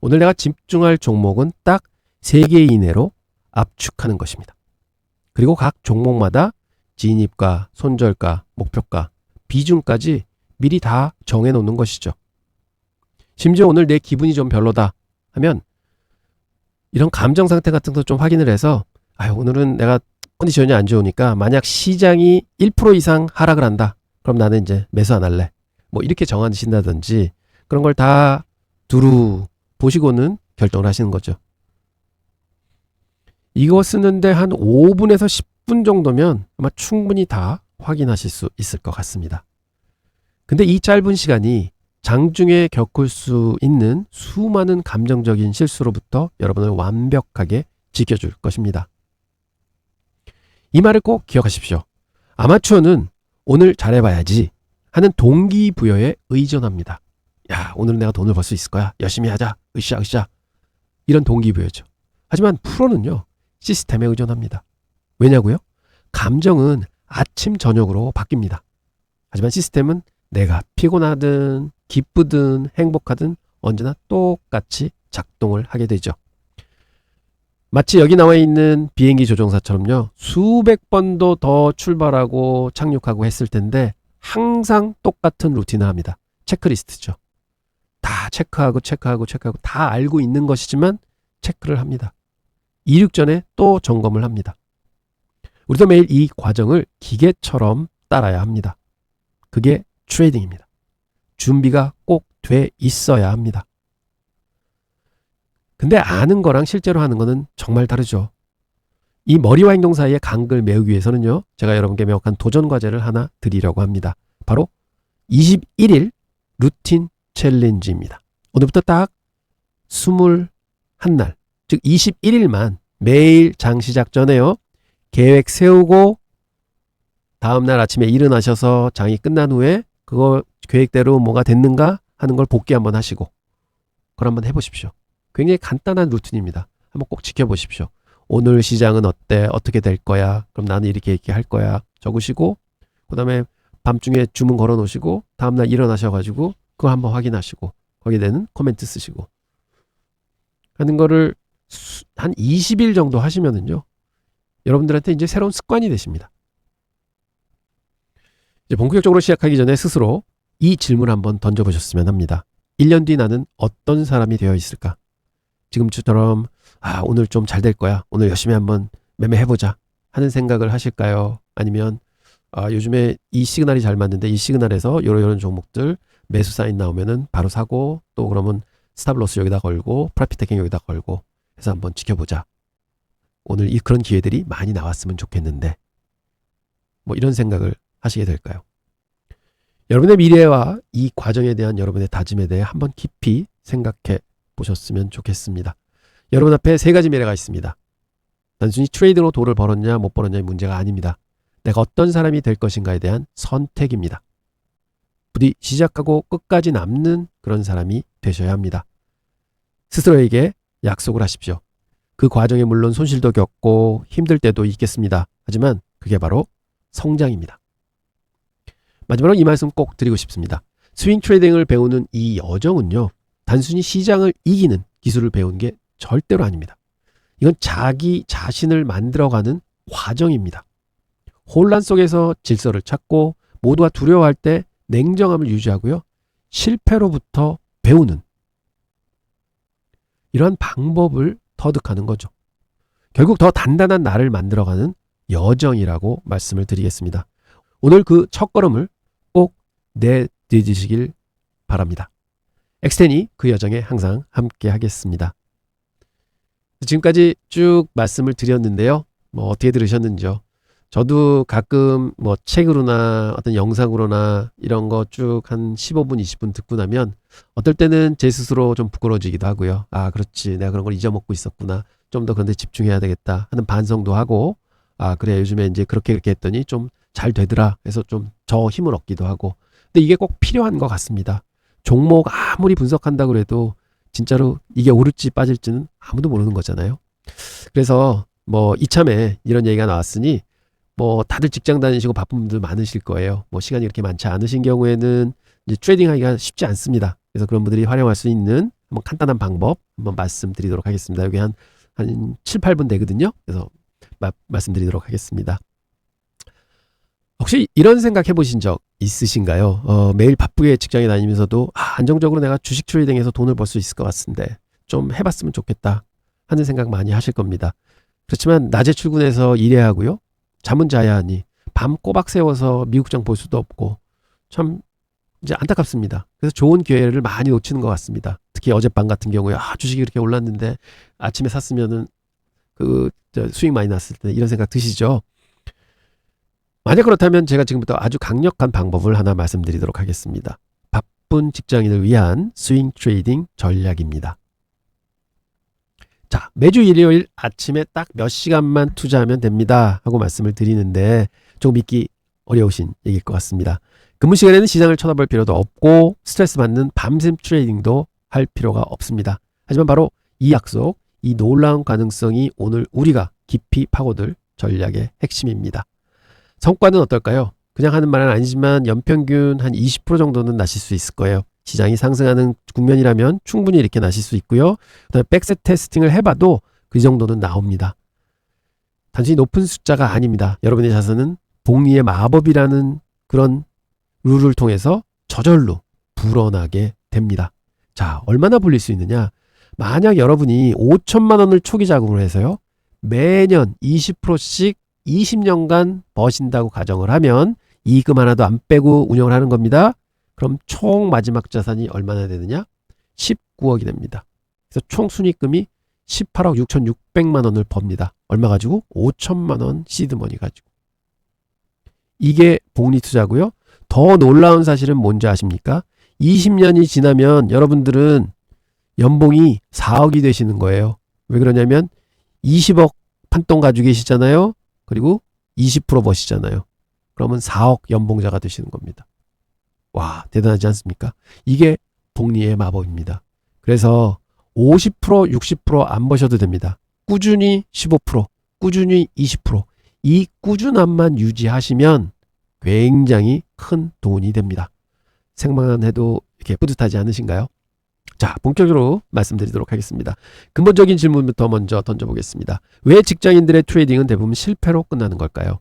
오늘 내가 집중할 종목은 딱 3개 이내로 압축하는 것입니다. 그리고 각 종목마다 진입가, 손절가, 목표가, 비중까지 미리 다 정해놓는 것이죠. 심지어 오늘 내 기분이 좀 별로다 하면 이런 감정 상태 같은 것도 좀 확인을 해서 오늘은 내가 컨디션이 안 좋으니까 만약 시장이 1% 이상 하락을 한다. 그럼 나는 이제 매수 안 할래. 뭐 이렇게 정하신다든지 그런 걸 다 두루 보시고는 결정을 하시는 거죠. 이거 쓰는데 한 5분에서 10분 정도면 아마 충분히 다 확인하실 수 있을 것 같습니다. 근데 이 짧은 시간이 장중에 겪을 수 있는 수많은 감정적인 실수로부터 여러분을 완벽하게 지켜줄 것입니다. 이 말을 꼭 기억하십시오. 아마추어는 오늘 잘해봐야지 하는 동기부여에 의존합니다. 오늘은 내가 돈을 벌 수 있을 거야. 열심히 하자. 으쌰. 이런 동기부여죠. 하지만 프로는요. 시스템에 의존합니다. 왜냐고요? 감정은 아침 저녁으로 바뀝니다. 하지만 시스템은 내가 피곤하든 기쁘든 행복하든 언제나 똑같이 작동을 하게 되죠. 마치 여기 나와 있는 비행기 조종사처럼요. 수백 번도 더 출발하고 착륙하고 했을 텐데 항상 똑같은 루틴을 합니다. 체크리스트죠. 다 체크하고 다 알고 있는 것이지만 체크를 합니다. 이륙 전에 또 점검을 합니다. 우리도 매일 이 과정을 기계처럼 따라야 합니다. 그게 트레이딩입니다. 준비가 꼭 돼 있어야 합니다. 근데 아는 거랑 실제로 하는 거는 정말 다르죠. 이 머리와 행동 사이의 간극을 메우기 위해서는요. 제가 여러분께 명확한 도전 과제를 하나 드리려고 합니다. 바로 21일 루틴 챌린지입니다. 오늘부터 딱 21날, 즉 21일만 매일 장 시작 전에요. 계획 세우고 다음날 아침에 일어나셔서 장이 끝난 후에 그거 계획대로 뭐가 됐는가 하는 걸 복기 한번 하시고 그걸 한번 해보십시오. 굉장히 간단한 루틴입니다. 한번 꼭 지켜보십시오. 오늘 시장은 어때? 어떻게 될 거야? 그럼 나는 이렇게 할 거야. 적으시고 그 다음에 밤중에 주문 걸어 놓으시고 다음날 일어나셔가지고 그거 한번 확인하시고 거기에 대한 코멘트 쓰시고 하는 거를 한 20일 정도 하시면은요. 여러분들한테 이제 새로운 습관이 되십니다. 이제 본격적으로 시작하기 전에 스스로 이 질문 한번 던져보셨으면 합니다. 1년 뒤 나는 어떤 사람이 되어 있을까? 지금처럼 오늘 좀 잘 될 거야. 오늘 열심히 한번 매매해보자 하는 생각을 하실까요? 아니면 요즘에 이 시그널이 잘 맞는데 이 시그널에서 이런 종목들 매수 사인 나오면은 바로 사고 또 그러면 스탑로스 여기다 걸고 프라핏 테킹 여기다 걸고 해서 한번 지켜보자. 오늘 그런 기회들이 많이 나왔으면 좋겠는데 뭐 이런 생각을 하시게 될까요? 여러분의 미래와 이 과정에 대한 여러분의 다짐에 대해 한번 깊이 생각해 보셨으면 좋겠습니다. 여러분 앞에 세 가지 미래가 있습니다. 단순히 트레이드로 돈을 벌었냐 못 벌었냐의 문제가 아닙니다. 내가 어떤 사람이 될 것인가에 대한 선택입니다. 부디 시작하고 끝까지 남는 그런 사람이 되셔야 합니다. 스스로에게 약속을 하십시오. 그 과정에 물론 손실도 겪고 힘들 때도 있겠습니다. 하지만 그게 바로 성장입니다. 마지막으로 이 말씀 꼭 드리고 싶습니다. 스윙 트레이딩을 배우는 이 여정은요. 단순히 시장을 이기는 기술을 배우는 게 절대로 아닙니다. 이건 자기 자신을 만들어가는 과정입니다. 혼란 속에서 질서를 찾고 모두가 두려워할 때 냉정함을 유지하고요. 실패로부터 배우는 이러한 방법을 터득하는 거죠. 결국 더 단단한 나를 만들어가는 여정이라고 말씀을 드리겠습니다. 오늘 그 첫걸음을 꼭 내딛으시길 바랍니다. 엑스텐이 그 여정에 항상 함께 하겠습니다. 지금까지 쭉 말씀을 드렸는데요. 뭐 어떻게 들으셨는지요? 저도 가끔 뭐 책으로나 어떤 영상으로나 이런 거 쭉 한 15분, 20분 듣고 나면 어떨 때는 제 스스로 좀 부끄러워지기도 하고요. 그렇지. 내가 그런 걸 잊어먹고 있었구나. 좀 더 그런 데 집중해야 되겠다 하는 반성도 하고 그래 요즘에 이제 그렇게 했더니 좀 잘 되더라 해서 좀 저 힘을 얻기도 하고 근데 이게 꼭 필요한 것 같습니다. 종목 아무리 분석한다고 해도 진짜로 이게 오를지 빠질지는 아무도 모르는 거잖아요. 그래서 뭐 이참에 이런 얘기가 나왔으니 뭐 다들 직장 다니시고 바쁜 분들 많으실 거예요. 뭐 시간이 그렇게 많지 않으신 경우에는 이제 트레이딩 하기가 쉽지 않습니다. 그래서 그런 분들이 활용할 수 있는 한번 간단한 방법 한번 말씀드리도록 하겠습니다. 여기 한 7, 8분 되거든요. 그래서 말씀드리도록 하겠습니다. 혹시 이런 생각 해보신 적 있으신가요? 매일 바쁘게 직장에 다니면서도 안정적으로 내가 주식 트레이딩에서 돈을 벌 수 있을 것 같은데 좀 해봤으면 좋겠다 하는 생각 많이 하실 겁니다. 그렇지만 낮에 출근해서 일해야 하고요. 잠은 자야 하니 밤 꼬박 세워서 미국장 볼 수도 없고 참 이제 안타깝습니다. 그래서 좋은 기회를 많이 놓치는 것 같습니다. 특히 어젯밤 같은 경우에 주식이 이렇게 올랐는데 아침에 샀으면은 수익 많이 났을 때 이런 생각 드시죠? 만약 그렇다면 제가 지금부터 아주 강력한 방법을 하나 말씀드리도록 하겠습니다. 바쁜 직장인을 위한 스윙 트레이딩 전략입니다. 자, 매주 일요일 아침에 딱 몇 시간만 투자하면 됩니다 하고 말씀을 드리는데 좀 믿기 어려우신 얘기일 것 같습니다. 근무 시간에는 시장을 쳐다볼 필요도 없고 스트레스 받는 밤샘 트레이딩도 할 필요가 없습니다. 하지만 바로 이 약속, 이 놀라운 가능성이 오늘 우리가 깊이 파고들 전략의 핵심입니다. 성과는 어떨까요? 그냥 하는 말은 아니지만 연평균 한 20% 정도는 나실 수 있을 거예요. 시장이 상승하는 국면이라면 충분히 이렇게 나실 수 있고요. 그다음에 백셋 테스팅을 해봐도 그 정도는 나옵니다. 단순히 높은 숫자가 아닙니다. 여러분의 자산은 복리의 마법이라는 그런 룰을 통해서 저절로 불어나게 됩니다. 자, 얼마나 불릴 수 있느냐? 만약 여러분이 5천만 원을 초기 자금으로 해서요, 매년 20%씩 20년간 버신다고 가정을 하면 이익금 하나도 안 빼고 운영을 하는 겁니다. 그럼 총 마지막 자산이 얼마나 되느냐? 19억이 됩니다. 그래서 총 순이익금이 18억 6,600만 원을 법니다. 얼마 가지고? 5천만 원 시드머니 가지고. 이게 복리 투자고요. 더 놀라운 사실은 뭔지 아십니까? 20년이 지나면 여러분들은 연봉이 4억이 되시는 거예요. 왜 그러냐면 20억 판돈 가지고 계시잖아요. 그리고 20% 버시잖아요. 그러면 4억 연봉자가 되시는 겁니다. 와, 대단하지 않습니까? 이게 복리의 마법입니다. 그래서 50%, 60% 안 버셔도 됩니다. 꾸준히 15%, 꾸준히 20%. 이 꾸준함만 유지하시면 굉장히 큰 돈이 됩니다. 생각만 해도 이렇게 뿌듯하지 않으신가요? 자, 본격적으로 말씀드리도록 하겠습니다. 근본적인 질문부터 먼저 던져보겠습니다. 왜 직장인들의 트레이딩은 대부분 실패로 끝나는 걸까요?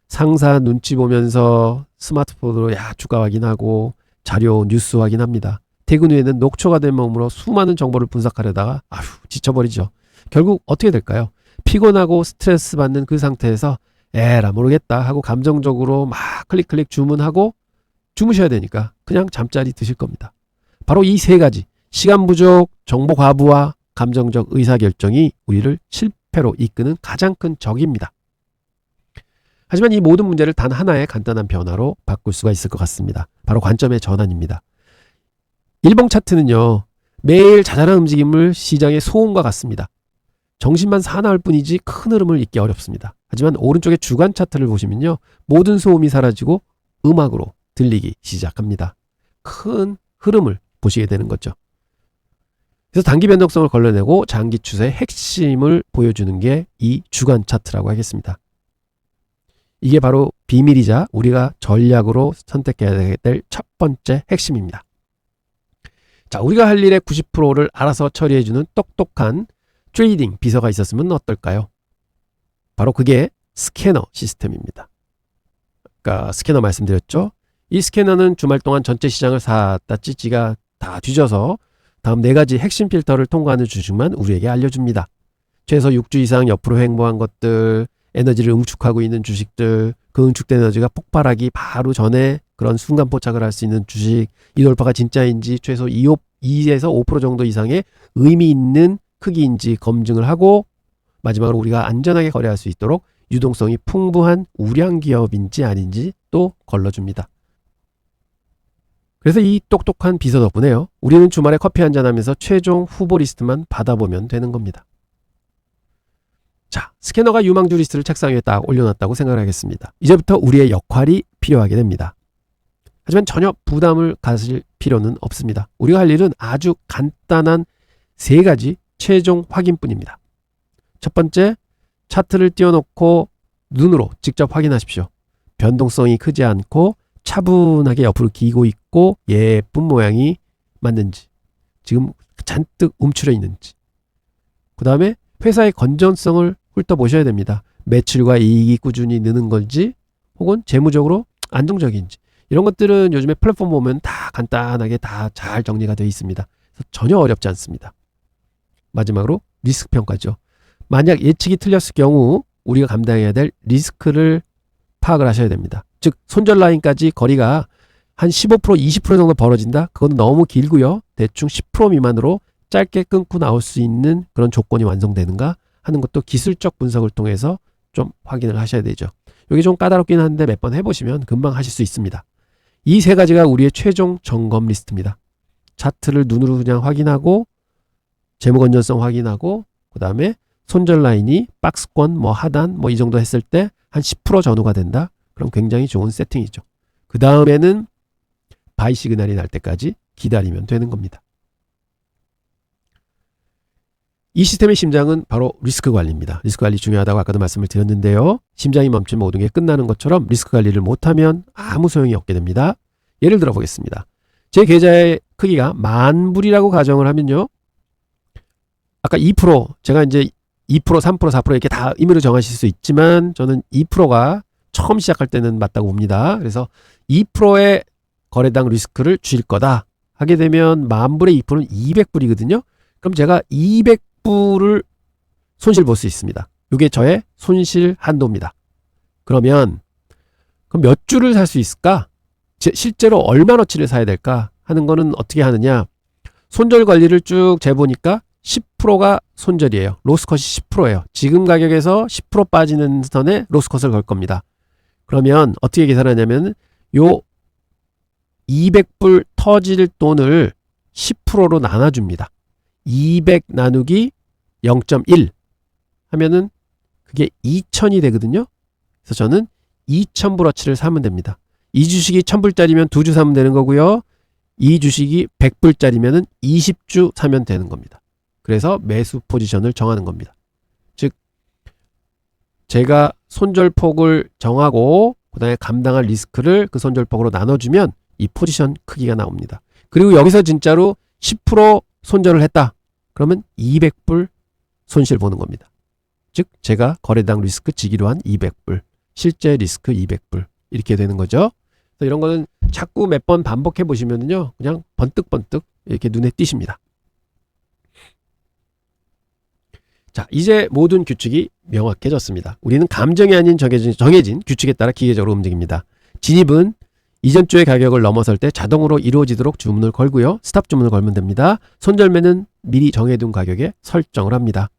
상사 눈치 보면서 스마트폰으로 주가 확인하고 자료 뉴스 확인합니다. 퇴근 후에는 녹초가 된 몸으로 수많은 정보를 분석하려다가 지쳐버리죠. 결국 어떻게 될까요? 피곤하고 스트레스 받는 그 상태에서 에라 모르겠다 하고 감정적으로 막 클릭 주문하고 주무셔야 되니까 그냥 잠자리 드실 겁니다. 바로 이 세 가지, 시간 부족, 정보 과부하, 감정적 의사결정이 우리를 실패로 이끄는 가장 큰 적입니다. 하지만 이 모든 문제를 단 하나의 간단한 변화로 바꿀 수가 있을 것 같습니다. 바로 관점의 전환입니다. 일봉 차트는요, 매일 자잘한 움직임을 시장의 소음과 같습니다. 정신만 사나울 뿐이지 큰 흐름을 잇기 어렵습니다. 하지만 오른쪽의 주간 차트를 보시면요, 모든 소음이 사라지고 음악으로 들리기 시작합니다. 큰 흐름을 보시게 되는 거죠. 그래서 단기 변동성을 걸러내고 장기 추세의 핵심을 보여주는 게 이 주간 차트라고 하겠습니다. 이게 바로 비밀이자 우리가 전략으로 선택해야 될 첫 번째 핵심입니다. 자, 우리가 할 일의 90%를 알아서 처리해주는 똑똑한 트레이딩 비서가 있었으면 어떨까요? 바로 그게 스캐너 시스템입니다. 아까 스캐너 말씀드렸죠? 이 스캐너는 주말 동안 전체 시장을 샀다 찌찌가 다 뒤져서 다음 4가지 핵심 필터를 통과하는 주식만 우리에게 알려줍니다. 최소 6주 이상 옆으로 횡보한 것들, 에너지를 응축하고 있는 주식들, 그 응축된 에너지가 폭발하기 바로 전에 그런 순간 포착을 할 수 있는 주식, 이 돌파가 진짜인지 최소 2에서 5% 정도 이상의 의미 있는 크기인지 검증을 하고 마지막으로 우리가 안전하게 거래할 수 있도록 유동성이 풍부한 우량 기업인지 아닌지 또 걸러줍니다. 그래서 이 똑똑한 비서 덕분에요, 우리는 주말에 커피 한잔 하면서 최종 후보 리스트만 받아보면 되는 겁니다. 자, 스캐너가 유망주 리스트를 책상 위에 딱 올려놨다고 생각을 하겠습니다. 이제부터 우리의 역할이 필요하게 됩니다. 하지만 전혀 부담을 가질 필요는 없습니다. 우리가 할 일은 아주 간단한 3가지 최종 확인뿐입니다. 첫 번째, 차트를 띄워놓고 눈으로 직접 확인하십시오. 변동성이 크지 않고 차분하게 옆으로 기고 있고 예쁜 모양이 맞는지, 지금 잔뜩 움츠려 있는지. 그 다음에 회사의 건전성을 훑어보셔야 됩니다. 매출과 이익이 꾸준히 느는 건지 혹은 재무적으로 안정적인지. 이런 것들은 요즘에 플랫폼 보면 다 간단하게 다 잘 정리가 되어 있습니다. 그래서 전혀 어렵지 않습니다. 마지막으로 리스크 평가죠. 만약 예측이 틀렸을 경우 우리가 감당해야 될 리스크를 파악을 하셔야 됩니다. 즉 손절 라인까지 거리가 한 15%, 20% 정도 벌어진다? 그건 너무 길고요. 대충 10% 미만으로 짧게 끊고 나올 수 있는 그런 조건이 완성되는가 하는 것도 기술적 분석을 통해서 좀 확인을 하셔야 되죠. 이게 좀 까다롭긴 한데 몇 번 해보시면 금방 하실 수 있습니다. 이 3가지가 우리의 최종 점검 리스트입니다. 차트를 눈으로 그냥 확인하고 재무 건전성 확인하고 그 다음에 손절 라인이 박스권 하단 이 정도 했을 때 한 10% 전후가 된다? 그럼 굉장히 좋은 세팅이죠. 그 다음에는 바이 시그널이 날 때까지 기다리면 되는 겁니다. 이 시스템의 심장은 바로 리스크 관리입니다. 리스크 관리 중요하다고 아까도 말씀을 드렸는데요. 심장이 멈추면 모든 게 끝나는 것처럼 리스크 관리를 못하면 아무 소용이 없게 됩니다. 예를 들어 보겠습니다. 제 계좌의 크기가 10,000불이라고 가정을 하면요, 아까 2% 제가 이제 2%, 3%, 4% 이렇게 다 임의로 정하실 수 있지만 저는 2%가 처음 시작할 때는 맞다고 봅니다. 그래서 2%의 거래당 리스크를 줄일 거다 하게 되면 만불의 2%는 200불이거든요. 그럼 제가 200불을 손실 볼 수 있습니다. 이게 저의 손실 한도입니다. 그럼 몇 주를 살 수 있을까? 실제로 얼마어치를 사야 될까 하는 거는 어떻게 하느냐. 손절 관리를 쭉 재보니까 10%가 손절이에요. 로스컷이 10%예요. 지금 가격에서 10% 빠지는 선에 로스컷을 걸 겁니다. 그러면 어떻게 계산하냐면 요 200불 터질 돈을 10%로 나눠줍니다. 200 나누기 0.1 하면은 그게 2000이 되거든요. 그래서 저는 2000불어치를 사면 됩니다. 이 주식이 1000불짜리면 2주 사면 되는 거고요. 이 주식이 100불짜리면 20주 사면 되는 겁니다. 그래서 매수 포지션을 정하는 겁니다. 즉 제가 손절폭을 정하고 그 다음에 감당할 리스크를 그 손절폭으로 나눠주면 이 포지션 크기가 나옵니다. 그리고 여기서 진짜로 10% 손절을 했다. 그러면 200불 손실 보는 겁니다. 즉 제가 거래당 리스크 지기로 한 200불, 실제 리스크 200불 이렇게 되는 거죠. 그래서 이런 거는 자꾸 몇 번 반복해 보시면요 그냥 번뜩번뜩 이렇게 눈에 띄십니다. 자, 이제 모든 규칙이 명확해졌습니다. 우리는 감정이 아닌 정해진 규칙에 따라 기계적으로 움직입니다. 진입은 이전 주의 가격을 넘어설 때 자동으로 이루어지도록 주문을 걸고요. 스탑 주문을 걸면 됩니다. 손절매는 미리 정해둔 가격에 설정을 합니다.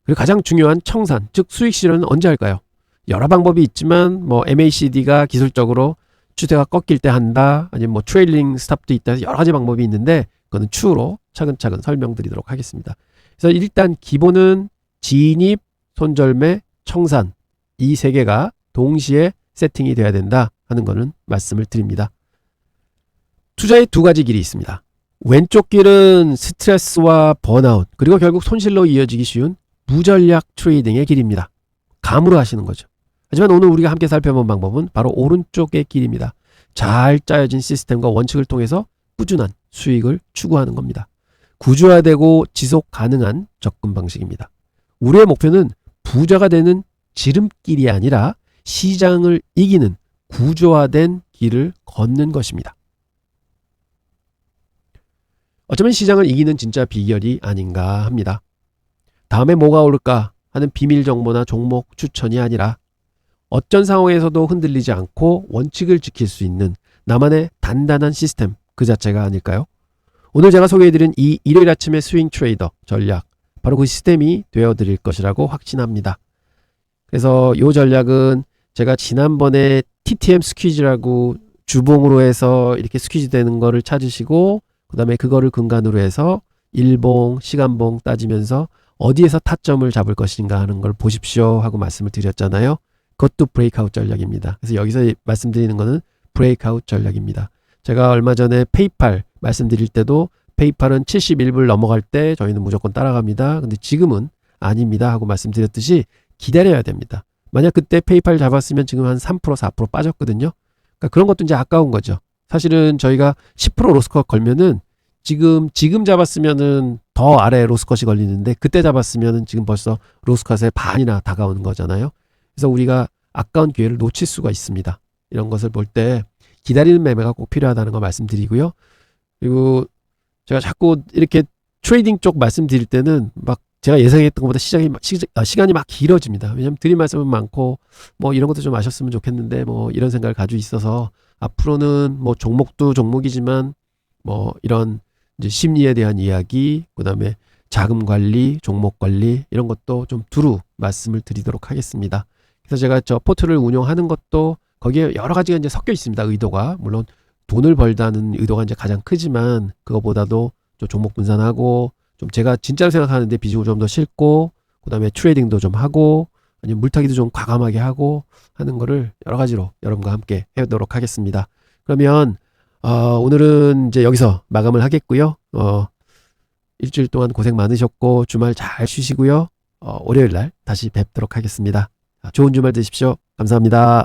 그리고 가장 중요한 청산, 즉 수익 실현은 언제 할까요? 여러 방법이 있지만 뭐 MACD가 기술적으로 추세가 꺾일 때 한다, 아니면 뭐 트레일링 스탑도 있다 해서 여러 가지 방법이 있는데 그거는 추후로 차근차근 설명드리도록 하겠습니다. 그래서 일단 기본은 진입, 손절매, 청산 이 세 개가 동시에 세팅이 돼야 된다 하는 거는 말씀을 드립니다. 투자의 두 가지 길이 있습니다. 왼쪽 길은 스트레스와 번아웃 그리고 결국 손실로 이어지기 쉬운 무전략 트레이딩의 길입니다. 감으로 하시는 거죠. 하지만 오늘 우리가 함께 살펴본 방법은 바로 오른쪽의 길입니다. 잘 짜여진 시스템과 원칙을 통해서 꾸준한 수익을 추구하는 겁니다. 구조화되고 지속 가능한 접근 방식입니다. 우리의 목표는 부자가 되는 지름길이 아니라 시장을 이기는 구조화된 길을 걷는 것입니다. 어쩌면 시장을 이기는 진짜 비결이 아닌가 합니다. 다음에 뭐가 오를까 하는 비밀 정보나 종목 추천이 아니라 어떤 상황에서도 흔들리지 않고 원칙을 지킬 수 있는 나만의 단단한 시스템 그 자체가 아닐까요? 오늘 제가 소개해드린 이 일요일 아침의 스윙 트레이더 전략 바로 그 시스템이 되어드릴 것이라고 확신합니다. 그래서 이 전략은 제가 지난번에 TTM 스퀴즈라고 주봉으로 해서 이렇게 스퀴즈 되는 거를 찾으시고 그 다음에 그거를 근간으로 해서 일봉, 시간봉 따지면서 어디에서 타점을 잡을 것인가 하는 걸 보십시오 하고 말씀을 드렸잖아요. 그것도 브레이크아웃 전략입니다. 그래서 여기서 말씀드리는 거는 브레이크아웃 전략입니다. 제가 얼마 전에 페이팔 말씀드릴 때도 페이팔은 71불 넘어갈 때 저희는 무조건 따라갑니다. 근데 지금은 아닙니다 하고 말씀드렸듯이 기다려야 됩니다. 만약 그때 페이팔 잡았으면 지금 한 3%, 4% 빠졌거든요. 그러니까 그런 것도 이제 아까운 거죠. 사실은 저희가 10% 로스컷 걸면은 지금 잡았으면은 더 아래 로스컷이 걸리는데 그때 잡았으면은 지금 벌써 로스컷의 반이나 다가오는 거잖아요. 그래서 우리가 아까운 기회를 놓칠 수가 있습니다. 이런 것을 볼 때 기다리는 매매가 꼭 필요하다는 거 말씀드리고요. 그리고 제가 자꾸 이렇게 트레이딩 쪽 말씀드릴 때는 막 제가 예상했던 것보다 시간이 막 길어집니다. 왜냐하면 드릴 말씀은 많고 뭐 이런 것도 좀 아셨으면 좋겠는데 뭐 이런 생각을 가지고 있어서 앞으로는 뭐 종목도 종목이지만 뭐 이런 이제 심리에 대한 이야기, 그 다음에 자금 관리, 종목 관리 이런 것도 좀 두루 말씀을 드리도록 하겠습니다. 그래서 제가 저 포트를 운영하는 것도 거기에 여러 가지가 이제 섞여 있습니다. 의도가 물론 돈을 벌다는 의도가 이제 가장 크지만 그거보다도 좀 종목 분산하고 좀 제가 진짜로 생각하는데 비중을 좀 더 싣고 그 다음에 트레이딩도 좀 하고 아니면 물타기도 좀 과감하게 하고 하는 거를 여러 가지로 여러분과 함께 해보도록 하겠습니다. 그러면 오늘은 이제 여기서 마감을 하겠고요. 일주일 동안 고생 많으셨고 주말 잘 쉬시고요. 월요일 날 다시 뵙도록 하겠습니다. 좋은 주말 되십시오. 감사합니다.